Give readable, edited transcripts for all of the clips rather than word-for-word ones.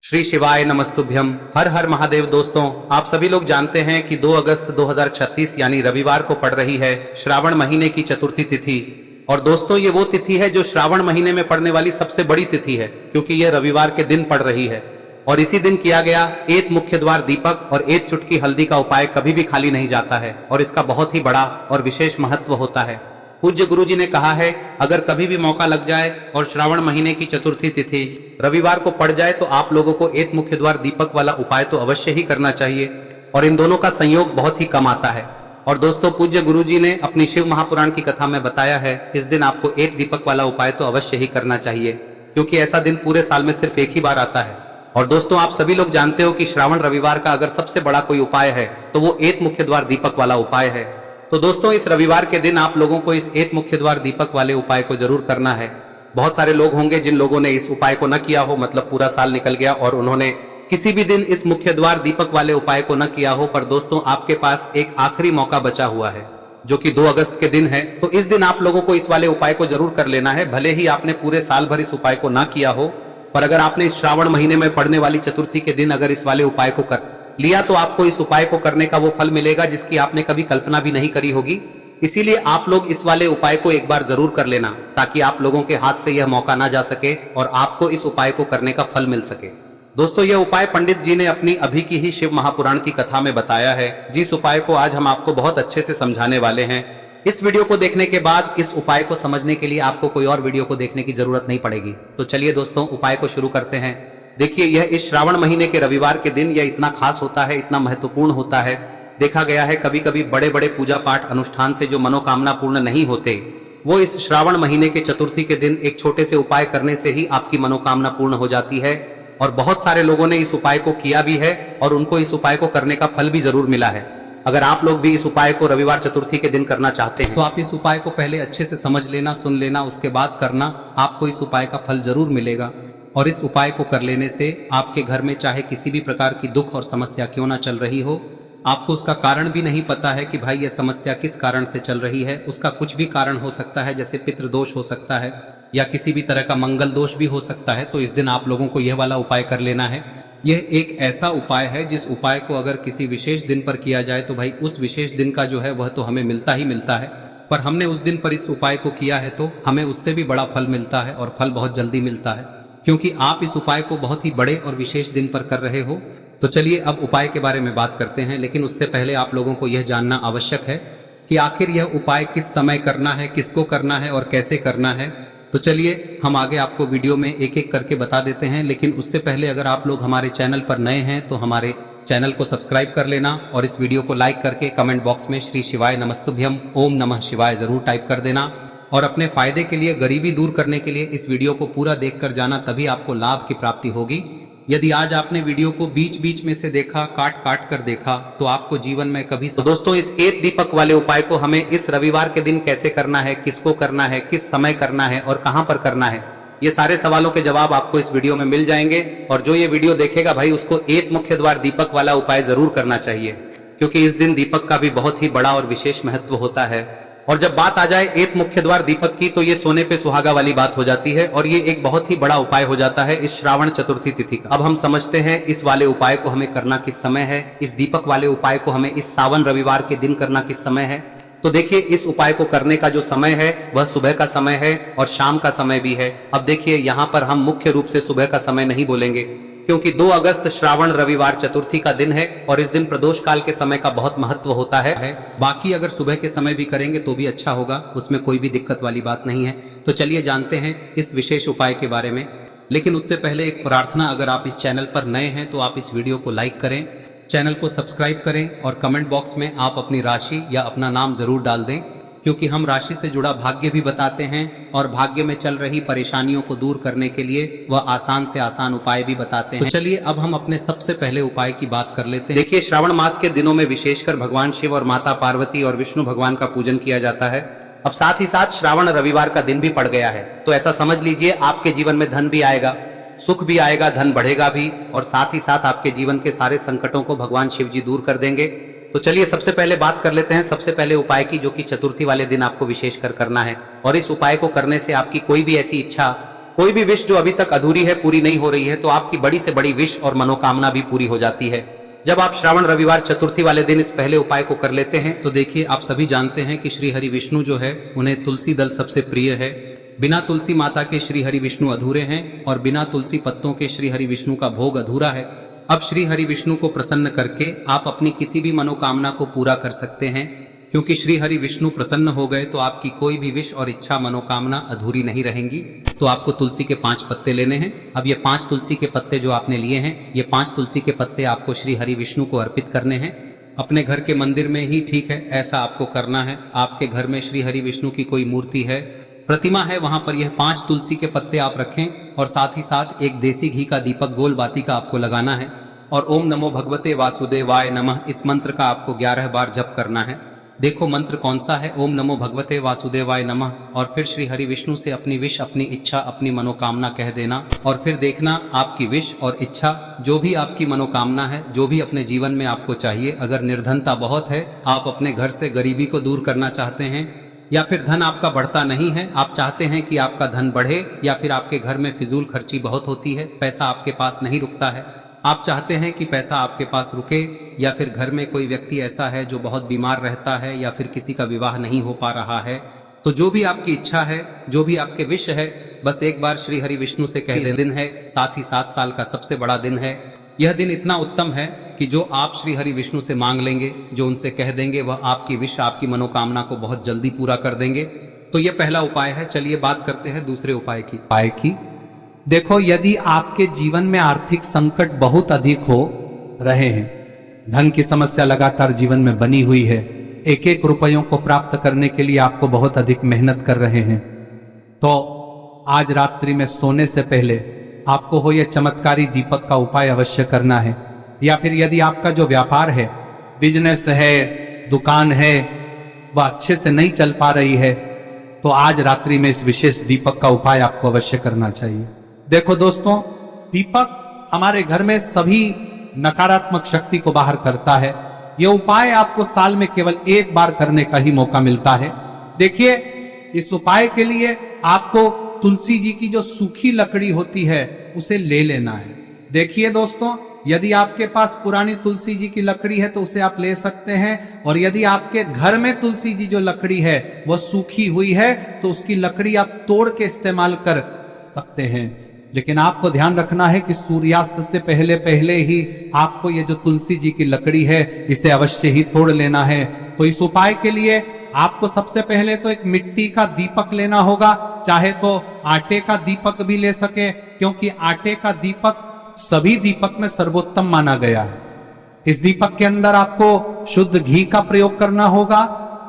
श्री शिवाय नमस्तुभ्यम। हर हर महादेव। दोस्तों, आप सभी लोग जानते हैं कि 2 अगस्त 2036 यानी रविवार को पड़ रही है श्रावण महीने की चतुर्थी तिथि। और दोस्तों, ये वो तिथि है जो श्रावण महीने में पड़ने वाली सबसे बड़ी तिथि है, क्योंकि यह रविवार के दिन पड़ रही है। और इसी दिन किया गया एक मुख्य द्वार दीपक और एक चुटकी हल्दी का उपाय कभी भी खाली नहीं जाता है और इसका बहुत ही बड़ा और विशेष महत्व होता है। पूज्य गुरुजी ने कहा है, अगर कभी भी मौका लग जाए और श्रावण महीने की चतुर्थी तिथि रविवार को पड़ जाए तो आप लोगों को एक मुख्य द्वार दीपक वाला उपाय तो अवश्य ही करना चाहिए। और इन दोनों का संयोग बहुत ही कम आता है। और दोस्तों, पूज्य गुरुजी ने अपनी शिव महापुराण की कथा में बताया है, इस दिन आपको एक दीपक वाला उपाय तो अवश्य ही करना चाहिए, क्योंकि ऐसा दिन पूरे साल में सिर्फ एक ही बार आता है। और दोस्तों, आप सभी लोग जानते हो कि श्रावण रविवार का अगर सबसे बड़ा कोई उपाय है तो वो एक मुख्य द्वार दीपक वाला उपाय है। तो दोस्तों, इस रविवार के दिन आप लोगों को इस एक मुख्य द्वार दीपक वाले उपाय को जरूर करना है। बहुत सारे लोग होंगे जिन लोगों ने इस उपाय को न किया हो, मतलब पूरा साल निकल गया और उन्होंने किसी भी दिन इस मुख्य द्वार दीपक वाले उपाय को न किया हो। पर दोस्तों, आपके पास एक आखिरी मौका बचा हुआ है, जो कि 2 अगस्त के दिन है। तो इस दिन आप लोगों को इस वाले उपाय को जरूर कर लेना है। भले ही आपने पूरे साल भर इस उपाय को ना किया हो, पर अगर आपने इस श्रावण महीने में पड़ने वाली चतुर्थी के दिन अगर इस वाले उपाय को कर लिया तो आपको इस उपाय को करने का वो फल मिलेगा जिसकी आपने कभी कल्पना भी नहीं करी होगी। इसीलिए आप लोग इस वाले उपाय को एक बार जरूर कर लेना, ताकि आप लोगों के हाथ से यह मौका ना जा सके और आपको इस उपाय को करने का फल मिल सके। दोस्तों, यह उपाय पंडित जी ने अपनी अभी की ही शिव महापुराण की कथा में बताया है, जिस उपाय को आज हम आपको बहुत अच्छे से समझाने वाले हैं। इस वीडियो को देखने के बाद इस उपाय को समझने के लिए आपको कोई और वीडियो को देखने की जरूरत नहीं पड़ेगी। तो चलिए दोस्तों, उपाय को शुरू करते हैं। देखिए, यह इस श्रावण महीने के रविवार के दिन यह इतना खास होता है, इतना महत्वपूर्ण होता है। देखा गया है कभी कभी बड़े बड़े पूजा पाठ अनुष्ठान से जो मनोकामना पूर्ण नहीं होते, वो इस श्रावण महीने के चतुर्थी के दिन एक छोटे से उपाय करने से ही आपकी मनोकामना पूर्ण हो जाती है। और बहुत सारे लोगों ने इस उपाय को किया भी है और उनको इस उपाय को करने का फल भी जरूर मिला है। अगर आप लोग भी इस उपाय को रविवार चतुर्थी के दिन करना चाहते हैं तो आप इस उपाय को पहले अच्छे से समझ लेना, सुन लेना, उसके बाद करना। आपको इस उपाय का फल जरूर मिलेगा। और इस उपाय को कर लेने से आपके घर में चाहे किसी भी प्रकार की दुख और समस्या क्यों ना चल रही हो, आपको उसका कारण भी नहीं पता है कि भाई यह समस्या किस कारण से चल रही है, उसका कुछ भी कारण हो सकता है, जैसे पितृदोष हो सकता है या किसी भी तरह का मंगल दोष भी हो सकता है। तो इस दिन आप लोगों को यह वाला उपाय कर लेना है। यह एक ऐसा उपाय है जिस उपाय को अगर किसी विशेष दिन पर किया जाए तो भाई उस विशेष दिन का जो है वह तो हमें मिलता ही मिलता है। पर हमने उस दिन पर इस उपाय को किया है तो हमें उससे भी बड़ा फल मिलता है, और फल बहुत जल्दी मिलता है, क्योंकि आप इस उपाय को बहुत ही बड़े और विशेष दिन पर कर रहे हो। तो चलिए अब उपाय के बारे में बात करते हैं, लेकिन उससे पहले आप लोगों को यह जानना आवश्यक है कि आखिर यह उपाय किस समय करना है, किसको करना है और कैसे करना है। तो चलिए हम आगे आपको वीडियो में एक एक करके बता देते हैं। लेकिन उससे पहले अगर आप लोग हमारे चैनल पर नए हैं तो हमारे चैनल को सब्सक्राइब कर लेना और इस वीडियो को लाइक करके कमेंट बॉक्स में श्री शिवाय नमस्तुभ्यम ओम नमः शिवाय जरूर टाइप कर देना। और अपने फायदे के लिए, गरीबी दूर करने के लिए इस वीडियो को पूरा देखकर जाना, तभी आपको लाभ की प्राप्ति होगी। यदि आज आपने वीडियो को बीच बीच में से देखा, काट काट कर देखा, तो आपको जीवन में कभी तो दोस्तों, इस एक दीपक वाले उपाय को हमें इस रविवार के दिन कैसे करना है, किसको करना है, किस समय करना है और कहां पर करना है, ये सारे सवालों के जवाब आपको इस वीडियो में मिल जाएंगे। और जो ये वीडियो देखेगा भाई, उसको एक मुख्य द्वार दीपक वाला उपाय जरूर करना चाहिए, क्योंकि इस दिन दीपक का भी बहुत ही बड़ा और विशेष महत्व होता है। और जब बात आ जाए एक मुख्य द्वार दीपक की, तो ये सोने पे सुहागा वाली बात हो जाती है और ये एक बहुत ही बड़ा उपाय हो जाता है इस श्रावण चतुर्थी तिथि का। अब हम समझते हैं इस वाले उपाय को हमें करना किस समय है, इस दीपक वाले उपाय को हमें इस सावन रविवार के दिन करना किस समय है। तो देखिए, इस उपाय को करने का जो समय है वह सुबह का समय है और शाम का समय भी है। अब देखिए, यहाँ पर हम मुख्य रूप से सुबह का समय नहीं बोलेंगे, क्योंकि 2 अगस्त श्रावण रविवार चतुर्थी का दिन है और इस दिन प्रदोष काल के समय का बहुत महत्व होता है। बाकी अगर सुबह के समय भी करेंगे तो भी अच्छा होगा, उसमें कोई भी दिक्कत वाली बात नहीं है। तो चलिए जानते हैं इस विशेष उपाय के बारे में। लेकिन उससे पहले एक प्रार्थना, अगर आप इस चैनल पर नए हैं तो आप इस वीडियो को लाइक करें, चैनल को सब्सक्राइब करें और कमेंट बॉक्स में आप अपनी राशि या अपना नाम जरूर डाल दें, क्योंकि हम राशि से जुड़ा भाग्य भी बताते हैं और भाग्य में चल रही परेशानियों को दूर करने के लिए वह आसान से आसान उपाय भी बताते हैं। तो चलिए अब हम अपने सबसे पहले उपाय की बात कर लेते हैं। देखिए, श्रावण मास के दिनों में विशेषकर भगवान शिव और माता पार्वती और विष्णु भगवान का पूजन किया जाता है। अब साथ ही साथ श्रावण रविवार का दिन भी पड़ गया है, तो ऐसा समझ लीजिए आपके जीवन में धन भी आएगा, सुख भी आएगा, धन बढ़ेगा भी, और साथ ही साथ आपके जीवन के सारे संकटों को भगवान शिव जी दूर कर देंगे। तो चलिए सबसे पहले बात कर लेते हैं सबसे पहले उपाय की, जो कि चतुर्थी वाले दिन आपको विशेषकर करना है। और इस उपाय को करने से आपकी कोई भी ऐसी इच्छा कोई भी विश जो अभी तक अधूरी है, पूरी नहीं हो रही है, तो आपकी बड़ी से बड़ी विश और मनोकामना भी पूरी हो जाती है जब आप श्रावण रविवार चतुर्थी वाले दिन इस पहले उपाय को कर लेते हैं। तो देखिए, आप सभी जानते हैं कि श्री हरि विष्णु जो है उन्हें तुलसी दल सबसे प्रिय है। बिना तुलसी माता के श्री हरि विष्णु अधूरे हैं और बिना तुलसी पत्तों के श्री हरि विष्णु का भोग अधूरा है। अब श्री हरि विष्णु को प्रसन्न करके आप अपनी किसी भी मनोकामना को पूरा कर सकते हैं, क्योंकि श्री हरि विष्णु प्रसन्न हो गए तो आपकी कोई भी विश और इच्छा मनोकामना अधूरी नहीं रहेंगी। तो आपको तुलसी के 5 पत्ते लेने हैं। अब ये 5 तुलसी के पत्ते जो आपने लिए हैं, ये 5 तुलसी के पत्ते आपको श्री हरि विष्णु को अर्पित करने हैं। अपने घर के मंदिर में ही ठीक है, ऐसा आपको करना है। आपके घर में श्री हरि विष्णु की कोई मूर्ति है, प्रतिमा है, वहां पर यह 5 तुलसी के पत्ते आप रखें और साथ ही साथ एक देसी घी का दीपक गोल बाती का आपको लगाना है और ओम नमो भगवते वासुदेवाय नमः इस मंत्र का आपको 11 बार जप करना है। देखो मंत्र कौन सा है, ओम नमो भगवते वासुदेवाय नमः, और फिर श्री हरि विष्णु से अपनी विश, अपनी इच्छा, अपनी मनोकामना कह देना और फिर देखना आपकी विश और इच्छा, जो भी आपकी मनोकामना है, जो भी अपने जीवन में आपको चाहिए। अगर निर्धनता बहुत है, आप अपने घर से गरीबी को दूर करना चाहते हैं, या फिर धन आपका बढ़ता नहीं है, आप चाहते हैं कि आपका धन बढ़े, या फिर आपके घर में फिजूल खर्ची बहुत होती है, पैसा आपके पास नहीं रुकता है, आप चाहते हैं कि पैसा आपके पास रुके, या फिर घर में कोई व्यक्ति ऐसा है जो बहुत बीमार रहता है, या फिर किसी का विवाह नहीं हो पा रहा है, तो जो भी आपकी इच्छा है, जो भी आपके विश है, बस एक बार श्री हरि विष्णु से कह दें। दिन है, साथ ही 7 साल का सबसे बड़ा दिन है। यह दिन इतना उत्तम है कि जो आप श्री हरि विष्णु से मांग लेंगे, जो उनसे कह देंगे, वह आपकी विश, आपकी मनोकामना को बहुत जल्दी पूरा कर देंगे। तो यह पहला उपाय है। चलिए बात करते हैं दूसरे उपाय की। देखो, यदि आपके जीवन में आर्थिक संकट बहुत अधिक हो रहे हैं, धन की समस्या लगातार जीवन में बनी हुई है, एक एक रुपयों को प्राप्त करने के लिए आपको बहुत अधिक मेहनत कर रहे हैं, तो आज रात्रि में सोने से पहले आपको हो यह चमत्कारी दीपक का उपाय अवश्य करना है। या फिर यदि आपका जो व्यापार है, बिजनेस है, दुकान है, वह अच्छे से नहीं चल पा रही है, तो आज रात्रि में इस विशेष दीपक का उपाय आपको अवश्य करना चाहिए। देखो दोस्तों, दीपक हमारे घर में सभी नकारात्मक शक्ति को बाहर करता है। यह उपाय आपको साल में केवल 1 बार करने का ही मौका मिलता है। देखिए, इस उपाय के लिए आपको तुलसी जी की जो सूखी लकड़ी होती है उसे ले लेना है। देखिए दोस्तों, यदि आपके पास पुरानी तुलसी जी की लकड़ी है तो उसे आप ले सकते हैं, और यदि आपके घर में तुलसी जी जो लकड़ी है वह सूखी हुई है तो उसकी लकड़ी आप तोड़ के इस्तेमाल कर सकते हैं। लेकिन आपको ध्यान रखना है कि सूर्यास्त से पहले पहले ही आपको ये जो तुलसी जी की लकड़ी है इसे अवश्य ही तोड़ लेना है। तो इस उपाय के लिए आपको सबसे पहले तो एक मिट्टी का दीपक लेना होगा, चाहे तो आटे का दीपक भी ले सके, क्योंकि आटे का दीपक सभी दीपक में सर्वोत्तम माना गया है। इस दीपक के अंदर आपको शुद्ध घी का प्रयोग करना होगा,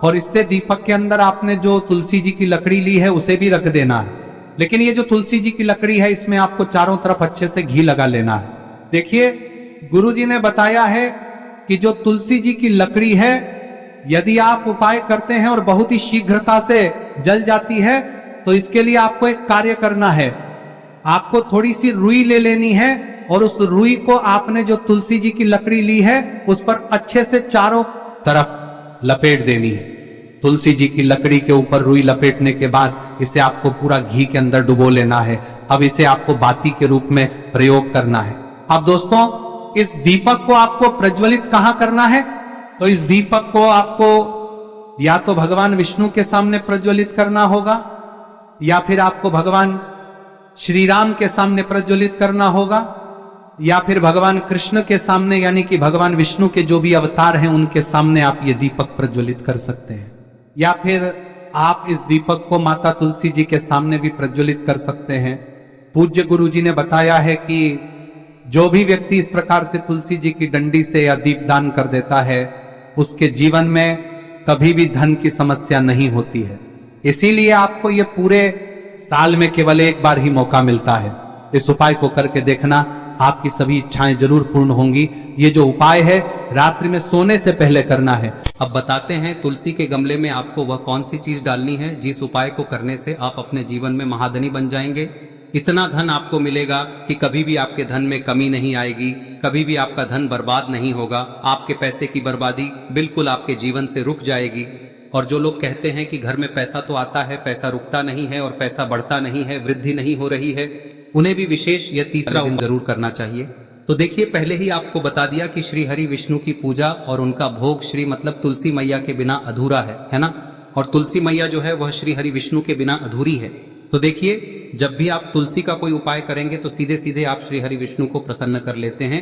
और इससे दीपक के अंदर आपने जो तुलसी जी की लकड़ी ली है उसे भी रख देना है। लेकिन ये जो तुलसी जी की लकड़ी है, इसमें आपको चारों तरफ अच्छे से घी लगा लेना है। देखिए, गुरुजी ने बताया है कि जो तुलसी जी की लकड़ी है, यदि आप उपाय करते हैं और बहुत ही शीघ्रता से जल जाती है, तो इसके लिए आपको एक कार्य करना है। आपको थोड़ी सी रुई ले लेनी है और उस रुई को आपने जो तुलसी जी की लकड़ी ली है उस पर अच्छे से चारों तरफ लपेट देनी है। तुलसी जी की लकड़ी के ऊपर रुई लपेटने के बाद इसे आपको पूरा घी के अंदर डुबो लेना है। अब इसे आपको बाती के रूप में प्रयोग करना है। अब दोस्तों, इस दीपक को आपको प्रज्वलित कहां करना है? तो इस दीपक को आपको या तो भगवान विष्णु के सामने प्रज्वलित करना होगा, या फिर आपको भगवान श्री राम के सामने प्रज्वलित करना होगा, या फिर भगवान कृष्ण के सामने, यानी कि भगवान विष्णु के जो भी अवतार हैं उनके सामने आप ये दीपक प्रज्वलित कर सकते हैं। या फिर आप इस दीपक को माता तुलसी जी के सामने भी प्रज्वलित कर सकते हैं। पूज्य गुरु जी ने बताया है कि जो भी व्यक्ति इस प्रकार से तुलसी जी की डंडी से या दीपदान कर देता है, उसके जीवन में कभी भी धन की समस्या नहीं होती है। इसीलिए आपको ये पूरे साल में केवल 1 बार ही मौका मिलता है। इस उपाय को करके देखना, आपकी सभी इच्छाएं जरूर पूर्ण होंगी। ये जो उपाय है रात्रि में सोने से पहले करना है। अब बताते हैं तुलसी के गमले में आपको वह कौन सी चीज डालनी है जिस उपाय को करने से आप अपने जीवन में महाधनी बन जाएंगे। इतना धन आपको मिलेगा कि कभी भी आपके धन में कमी नहीं आएगी, कभी भी आपका धन बर्बाद नहीं होगा। आपके पैसे की बर्बादी बिल्कुल आपके जीवन से रुक जाएगी। और जो लोग कहते हैं कि घर में पैसा तो आता है, पैसा रुकता नहीं है और पैसा बढ़ता नहीं है, वृद्धि नहीं हो रही है, उन्हें भी विशेष यह तीसरा दिन जरूर करना चाहिए। तो देखिए, पहले ही आपको बता दिया कि श्री हरि विष्णु की पूजा और उनका भोग श्री मतलब तुलसी मैया के बिना अधूरा है ना। और तुलसी मैया जो है वह श्री हरि विष्णु के बिना अधूरी है। तो देखिए, जब भी आप तुलसी का कोई उपाय करेंगे तो सीधे सीधे आप श्री हरि विष्णु को प्रसन्न कर लेते हैं।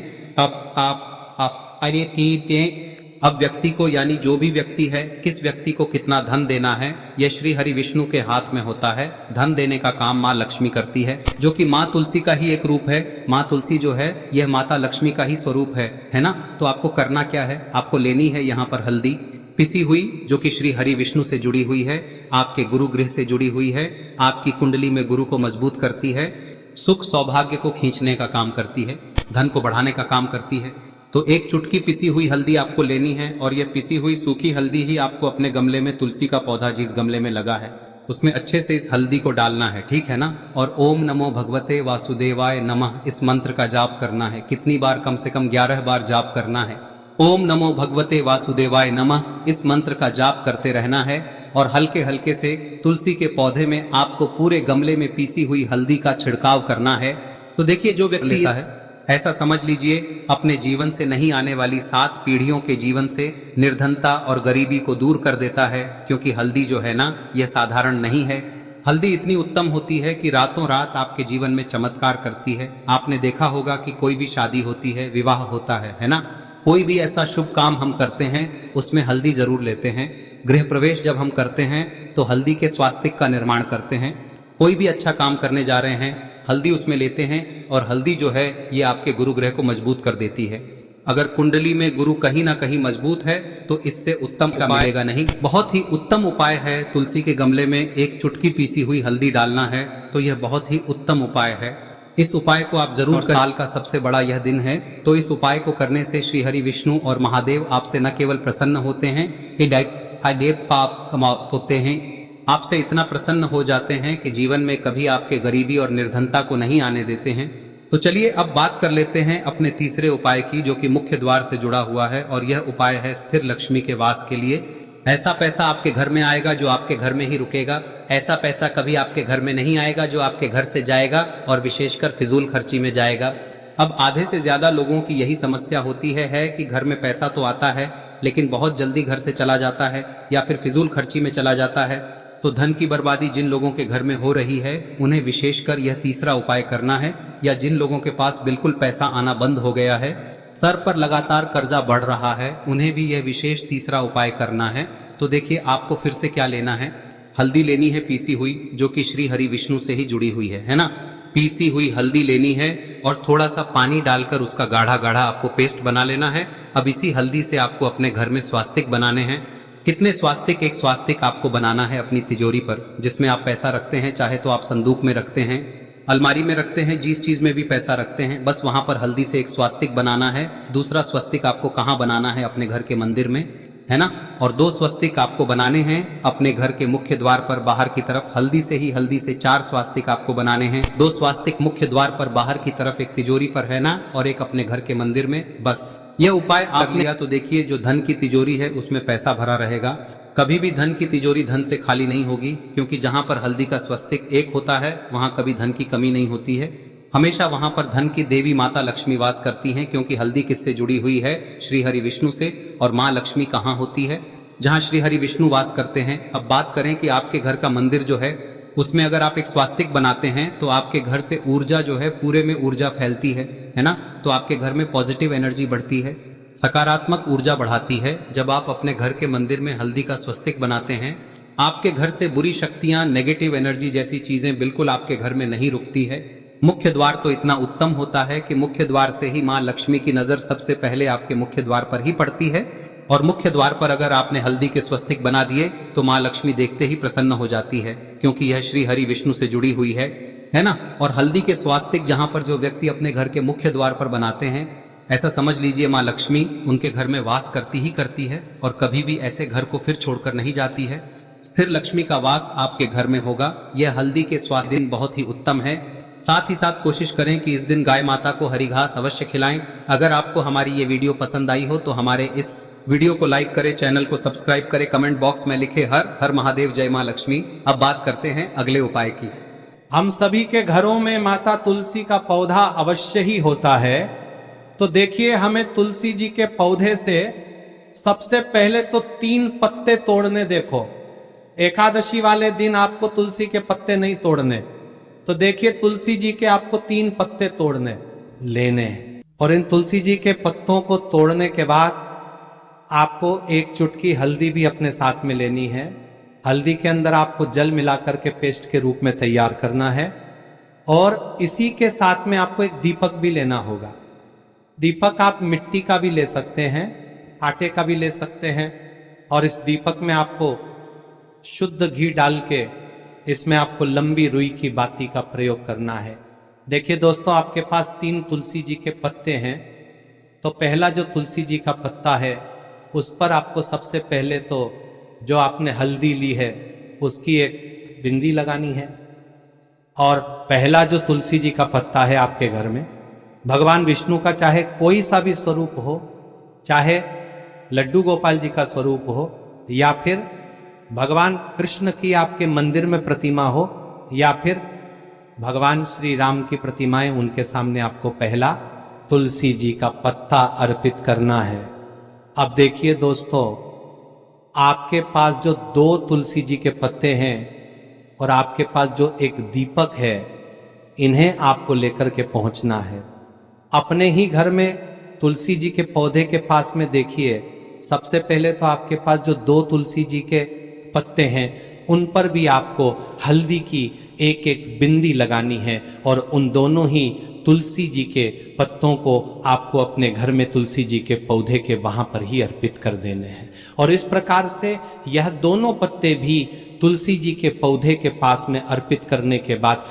अब व्यक्ति को, यानी जो भी व्यक्ति है, किस व्यक्ति को कितना धन देना है, यह श्री हरि विष्णु के हाथ में होता है। धन देने का काम माँ लक्ष्मी करती है, जो कि माँ तुलसी का ही एक रूप है। माँ तुलसी जो है यह माता लक्ष्मी का ही स्वरूप है ना। तो आपको करना क्या है, आपको लेनी है यहाँ पर हल्दी पिसी हुई, जो कि श्री हरि विष्णु से जुड़ी हुई है, आपके गुरु गृह से जुड़ी हुई है, आपकी कुंडली में गुरु को मजबूत करती है, सुख सौभाग्य को खींचने का काम करती है, धन को बढ़ाने का काम करती है। तो एक चुटकी पिसी हुई हल्दी आपको लेनी है और यह पिसी हुई सूखी हल्दी ही आपको अपने गमले में, तुलसी का पौधा जिस गमले में लगा है उसमें अच्छे से इस हल्दी को डालना है, ठीक है ना। और ओम नमो भगवते वासुदेवाय नमः इस मंत्र का जाप करना है। कितनी बार? कम से कम 11 बार जाप करना है। ओम नमो भगवते वासुदेवाय नमः इस मंत्र का जाप करते रहना है और हल्के हल्के से तुलसी के पौधे में आपको पूरे गमले में पीसी हुई हल्दी का छिड़काव करना है। तो देखिए, जो व्यक्ति लेता है, ऐसा समझ लीजिए अपने जीवन से नहीं आने वाली 7 पीढ़ियों के जीवन से निर्धनता और गरीबी को दूर कर देता है। क्योंकि हल्दी जो है ना, यह साधारण नहीं है। हल्दी इतनी उत्तम होती है कि रातों रात आपके जीवन में चमत्कार करती है। आपने देखा होगा कि कोई भी शादी होती है, विवाह होता है ना, कोई भी ऐसा शुभ काम हम करते हैं उसमें हल्दी जरूर लेते हैं। गृह प्रवेश जब हम करते हैं तो हल्दी के स्वास्तिक का निर्माण करते हैं। कोई भी अच्छा काम करने जा रहे हैं, हल्दी उसमें लेते हैं और हल्दी जो है ये आपके गुरु ग्रह को मजबूत कर देती है। अगर कुंडली में गुरु कहीं ना कहीं मजबूत है तो इससे उत्तम का मिलेगा नहीं। बहुत ही उत्तम उपाय है, तुलसी के गमले में एक चुटकी पीसी हुई हल्दी डालना है, तो यह बहुत ही उत्तम उपाय है। इस उपाय को आप जरूर, साल का सबसे बड़ा यह दिन है, तो इस उपाय को करने से श्री हरि विष्णु और महादेव आपसे न केवल प्रसन्न होते हैं, पाप होते हैं, आपसे इतना प्रसन्न हो जाते हैं कि जीवन में कभी आपके गरीबी और निर्धनता को नहीं आने देते हैं। तो चलिए अब बात कर लेते हैं अपने तीसरे उपाय की, जो कि मुख्य द्वार से जुड़ा हुआ है और यह उपाय है स्थिर लक्ष्मी के वास के लिए। ऐसा पैसा आपके घर में आएगा जो आपके घर में ही रुकेगा। ऐसा पैसा कभी आपके घर में नहीं आएगा जो आपके घर से जाएगा और विशेषकर फिजूल खर्ची में जाएगा। अब आधे से ज्यादा लोगों की यही समस्या होती है कि घर में पैसा तो आता है लेकिन बहुत जल्दी घर से चला जाता है या फिर फिजूल खर्ची में चला जाता है। तो धन की बर्बादी जिन लोगों के घर में हो रही है उन्हें विशेषकर यह तीसरा उपाय करना है, या जिन लोगों के पास बिल्कुल पैसा आना बंद हो गया है, सर पर लगातार कर्जा बढ़ रहा है, उन्हें भी यह विशेष तीसरा उपाय करना है। तो देखिए, आपको फिर से क्या लेना है, हल्दी लेनी है पीसी हुई, जो कि श्री हरि विष्णु से ही जुड़ी हुई है ना। पीसी हुई हल्दी लेनी है और थोड़ा सा पानी डालकर उसका गाढ़ा गाढ़ा आपको पेस्ट बना लेना है। अब इसी हल्दी से आपको अपने घर में स्वास्तिक बनाने हैं। कितने स्वास्तिक? एक स्वास्तिक आपको बनाना है अपनी तिजोरी पर, जिसमें आप पैसा रखते हैं, चाहे तो आप संदूक में रखते हैं, अलमारी में रखते हैं, जिस चीज में भी पैसा रखते हैं, बस वहां पर हल्दी से एक स्वास्तिक बनाना है। दूसरा स्वस्तिक आपको कहाँ बनाना है? अपने घर के मंदिर में, है ना। और 2 स्वस्तिक आपको बनाने हैं अपने घर के मुख्य द्वार पर बाहर की तरफ। हल्दी से 4 स्वास्तिक आपको बनाने हैं। 2 स्वास्तिक मुख्य द्वार पर बाहर की तरफ, एक तिजोरी पर, है ना, और एक अपने घर के मंदिर में। बस यह उपाय आप लिया तो देखिए, जो धन की तिजोरी है उसमें पैसा भरा रहेगा। कभी भी धन की तिजोरी धन से खाली नहीं होगी, क्योंकि जहां पर हल्दी का स्वस्तिक एक होता है वहां कभी धन की कमी नहीं होती है। हमेशा वहां पर धन की देवी माता लक्ष्मी वास करती हैं, क्योंकि हल्दी किससे जुड़ी हुई है? श्री हरि विष्णु से। और माँ लक्ष्मी कहाँ होती है? जहाँ श्री हरि विष्णु वास करते हैं। अब बात करें कि आपके घर का मंदिर जो है उसमें अगर आप एक स्वास्तिक बनाते हैं तो आपके घर से ऊर्जा जो है, पूरे में ऊर्जा फैलती है ना। तो आपके घर में पॉजिटिव एनर्जी बढ़ती है, सकारात्मक ऊर्जा बढ़ाती है। जब आप अपने घर के मंदिर में हल्दी का स्वस्तिक बनाते हैं, आपके घर से बुरी शक्तियां, नेगेटिव एनर्जी जैसी चीजें बिल्कुल आपके घर में नहीं रुकती है। मुख्य द्वार तो इतना उत्तम होता है कि मुख्य द्वार से ही माँ लक्ष्मी की नजर सबसे पहले आपके मुख्य द्वार पर ही पड़ती है। और मुख्य द्वार पर अगर आपने हल्दी के स्वस्तिक बना दिए तो माँ लक्ष्मी देखते ही प्रसन्न हो जाती है, क्योंकि यह श्री हरि विष्णु से जुड़ी हुई है ना। और हल्दी के स्वास्तिक जहां पर जो व्यक्ति अपने घर के मुख्य द्वार पर बनाते हैं, ऐसा समझ लीजिए माँ लक्ष्मी उनके घर में वास करती ही करती है और कभी भी ऐसे घर को फिर छोड़कर नहीं जाती है। स्थिर लक्ष्मी का वास आपके घर में होगा। यह हल्दी के स्वास्तिक बहुत ही उत्तम है। साथ ही साथ कोशिश करें कि इस दिन गाय माता को हरी घास अवश्य खिलाएं। अगर आपको हमारी ये वीडियो पसंद आई हो तो हमारे इस वीडियो को लाइक करें, चैनल को सब्सक्राइब करें, कमेंट बॉक्स में लिखे हर हर महादेव, जय मां लक्ष्मी। अब बात करते हैं अगले उपाय की। हम सभी के घरों में माता तुलसी का पौधा अवश्य ही होता है। तो देखिए, हमें तुलसी जी के पौधे से सबसे पहले तो 3 पत्ते तोड़ने। देखो, एकादशी वाले दिन आपको तुलसी के पत्ते नहीं तोड़ने। तो देखिए, तुलसी जी के आपको 3 पत्ते तोड़ने लेने, और इन तुलसी जी के पत्तों को तोड़ने के बाद आपको 1 चुटकी हल्दी भी अपने साथ में लेनी है। हल्दी के अंदर आपको जल मिलाकर के पेस्ट के रूप में तैयार करना है, और इसी के साथ में आपको एक दीपक भी लेना होगा। दीपक आप मिट्टी का भी ले सकते हैं, आटे का भी ले सकते हैं, और इस दीपक में आपको शुद्ध घी डाल के इसमें आपको लंबी रुई की बाती का प्रयोग करना है। देखिए दोस्तों, आपके पास 3 तुलसी जी के पत्ते हैं। तो पहला जो तुलसी जी का पत्ता है उस पर आपको सबसे पहले तो जो आपने हल्दी ली है उसकी एक बिंदी लगानी है। और पहला जो तुलसी जी का पत्ता है आपके घर में, भगवान विष्णु का चाहे कोई सा भी स्वरूप हो, चाहे लड्डू गोपाल जी का स्वरूप हो, या फिर भगवान कृष्ण की आपके मंदिर में प्रतिमा हो, या फिर भगवान श्री राम की प्रतिमाएं, उनके सामने आपको पहला तुलसी जी का पत्ता अर्पित करना है। अब देखिए दोस्तों, आपके पास जो 2 तुलसी जी के पत्ते हैं और आपके पास जो एक दीपक है, इन्हें आपको लेकर के पहुंचना है। अपने ही घर में तुलसी जी के पौधे के पास में देखिए, सबसे पहले तो आपके पास जो 2 तुलसी जी के पत्ते हैं उन पर भी आपको हल्दी की एक बिंदी लगानी है, और उन दोनों ही तुलसी जी के पत्तों को आपको अपने घर में तुलसी जी के पौधे के वहां पर ही अर्पित कर देने हैं। और इस प्रकार से यह दोनों पत्ते भी तुलसी जी के पौधे के पास में अर्पित करने के बाद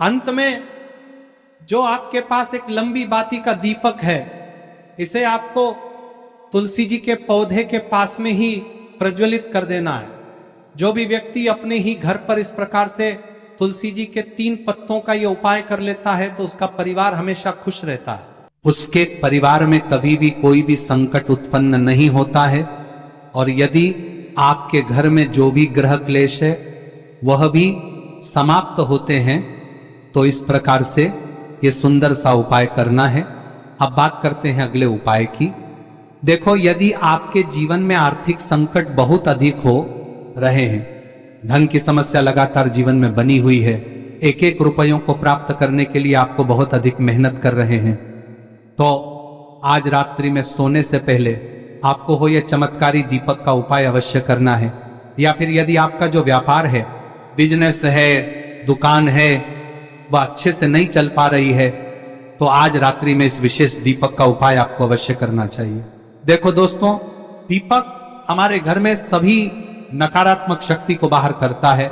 अंत में जो आपके पास एक लंबी बाती का दीपक है, इसे आपको तुलसी जी के पौधे के पास में ही प्रज्वलित कर देना है। जो भी व्यक्ति अपने ही घर पर इस प्रकार से तुलसी जी के 3 पत्तों का ये उपाय कर लेता है तो उसका परिवार हमेशा खुश रहता है। उसके परिवार में कभी भी कोई भी संकट उत्पन्न नहीं होता है, और यदि आपके घर में जो भी ग्रह क्लेश है वह भी समाप्त होते हैं। तो इस प्रकार से ये सुंदर सा उपाय करना है। अब बात करते हैं अगले उपाय की। देखो, यदि आपके जीवन में आर्थिक संकट बहुत अधिक हो रहे हैं, धन की समस्या लगातार जीवन में बनी हुई है, 1-1 रुपयों को प्राप्त करने के लिए आपको बहुत अधिक मेहनत कर रहे हैं, तो आज रात्रि में सोने से पहले आपको हो यह चमत्कारी दीपक का उपाय अवश्य करना है। या फिर यदि आपका जो व्यापार है, बिजनेस है, दुकान है, वह अच्छे से नहीं चल पा रही है, तो आज रात्रि में इस विशेष दीपक का उपाय आपको अवश्य करना चाहिए। देखो दोस्तों, दीपक हमारे घर में सभी नकारात्मक शक्ति को बाहर करता है,